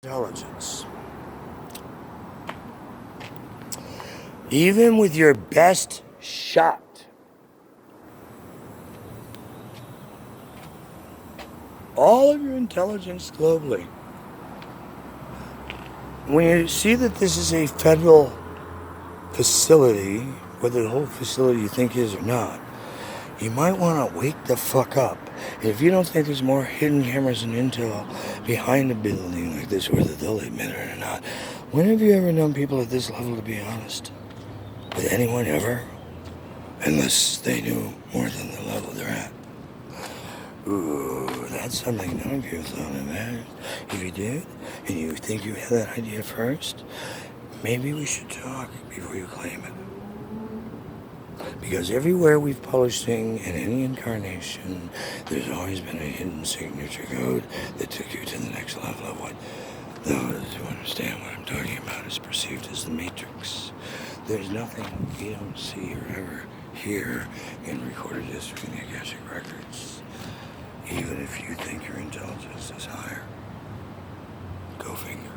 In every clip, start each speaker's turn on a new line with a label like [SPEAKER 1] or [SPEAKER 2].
[SPEAKER 1] intelligence. Even with your best shot, all of your intelligence globally, when you see that this is a federal facility, whether the whole facility you think is or not, you might want to wake the fuck up. And if you don't think there's more hidden cameras and intel behind a building like this, whether they'll admit it or not, when have you ever known people at this level to be honest? With anyone ever? Unless they knew more than the level they're at. Ooh, that's something none of you thought of that. If you did, and you think you had that idea first, maybe we should talk before you claim it. Because everywhere we've published things in any incarnation, there's always been a hidden signature code that took you to the next level of what those who understand what I'm talking about is perceived as the matrix. There's nothing you don't see or ever hear in recorded history in the Akashic records. Even if you think your intelligence is higher. Go figure.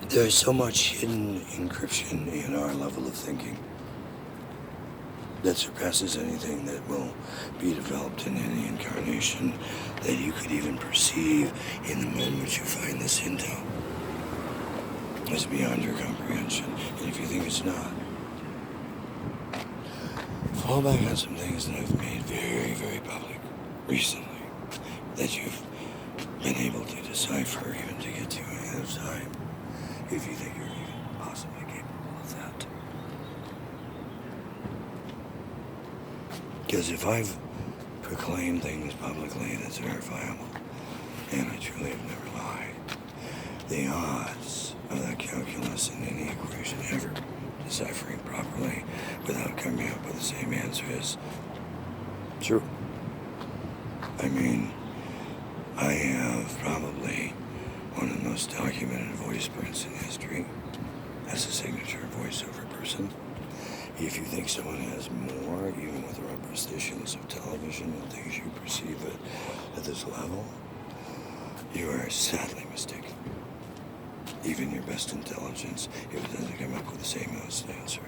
[SPEAKER 1] There's so much hidden encryption in our level of thinking that surpasses anything that will be developed in any incarnation that you could even perceive in the moment you find this intel. It's beyond your comprehension, and if you think it's not, fall back on some things that I've made very, very public recently that you've been able to decipher even to get to ahead of time. If you think you're even possibly capable of that. Because if I've proclaimed things publicly that's verifiable, and I truly have never lied, the odds of that calculus in any equation ever deciphering properly without coming up with the same answer is true. I mean, I have probably one of the most documented voice prints in history as a signature voiceover person. If you think someone has more, even with the representations of television and things you perceive at this level, you are sadly mistaken. Even your best intelligence, if it doesn't come up with the same honest answer,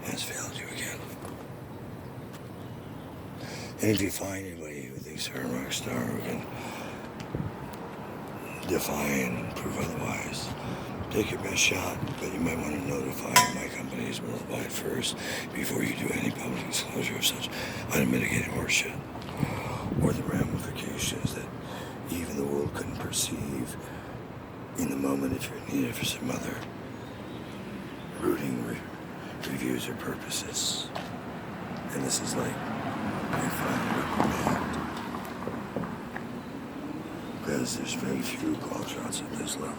[SPEAKER 1] has failed you again. And if you find anybody who thinks they're a rock star who can defy and prove otherwise, take your best shot, but you might want to notify my companies worldwide first before you do any public disclosure of such unmitigated horseshit, or the ramifications that even the world couldn't perceive in the moment if you're needed for some other rooting reviews or purposes. And this is like my final reprimand. Because there's very few call shots at this level.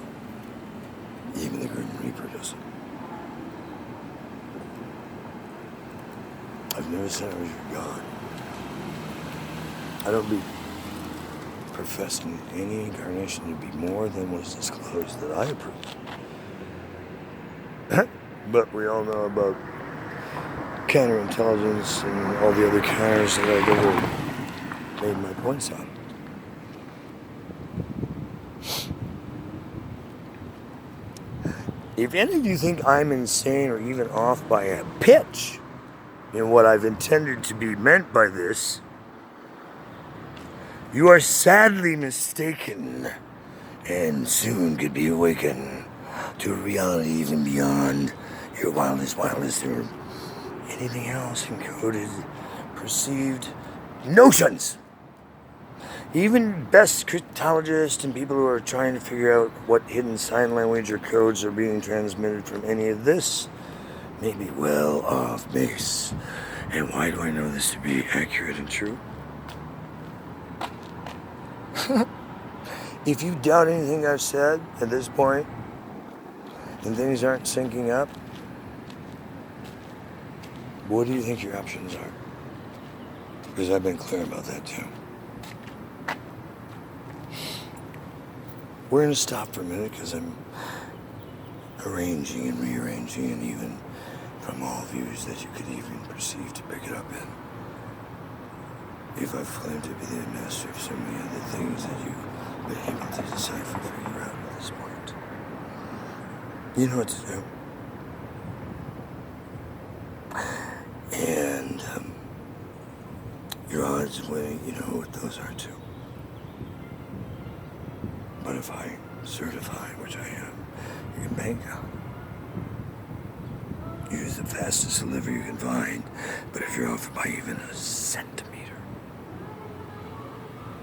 [SPEAKER 1] Even the Grim Reaper doesn't. I've never said I was your God. I don't be professing any incarnation to be more than was disclosed that I approve. But we all know about counterintelligence and all the other counters that I've ever made my points on. If any of you think I'm insane or even off by a pitch in what I've intended to be meant by this, you are sadly mistaken and soon could be awakened to a reality even beyond your wildest or anything else encoded, perceived notions. Even best cryptologists and people who are trying to figure out what hidden sign language or codes are being transmitted from any of this may be well off base. And why do I know this to be accurate and true? If you doubt anything I've said at this point, and things aren't syncing up, what do you think your options are? Because I've been clear about that too. We're going to stop for a minute because I'm arranging and rearranging, and even from all views that you could even perceive to pick it up in. If I've claimed to be the master of so many other things that you been able to decipher, figure out at this point. You know what to do. And your odds of winning, you know what those are too. But if I certify, which I am, you can bank on. Use the fastest delivery you can find, but if you're off by even a centimeter,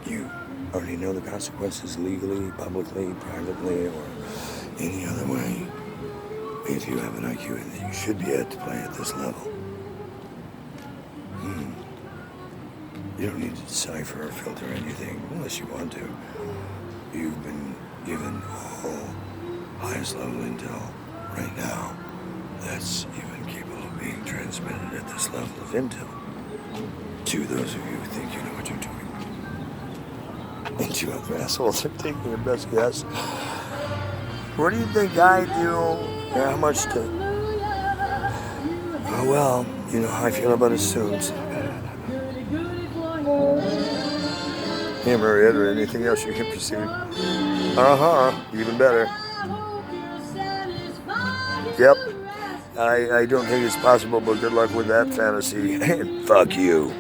[SPEAKER 1] you already know the consequences legally, publicly, privately, or any other way. If you have an IQ that you should be able to play at this level. You don't need to decipher or filter anything unless you want to. You've been given all highest level intel right now that's even capable of being transmitted at this level of intel to those of you who think you know what you're doing. And two other assholes are taking your best guess. What do you think I do? Yeah, how much to... Oh well, you know how I feel about assumes. Hey, Marietta, anything else you can proceed? Even better. Yep. I don't think it's possible, but good luck with that fantasy. And fuck you.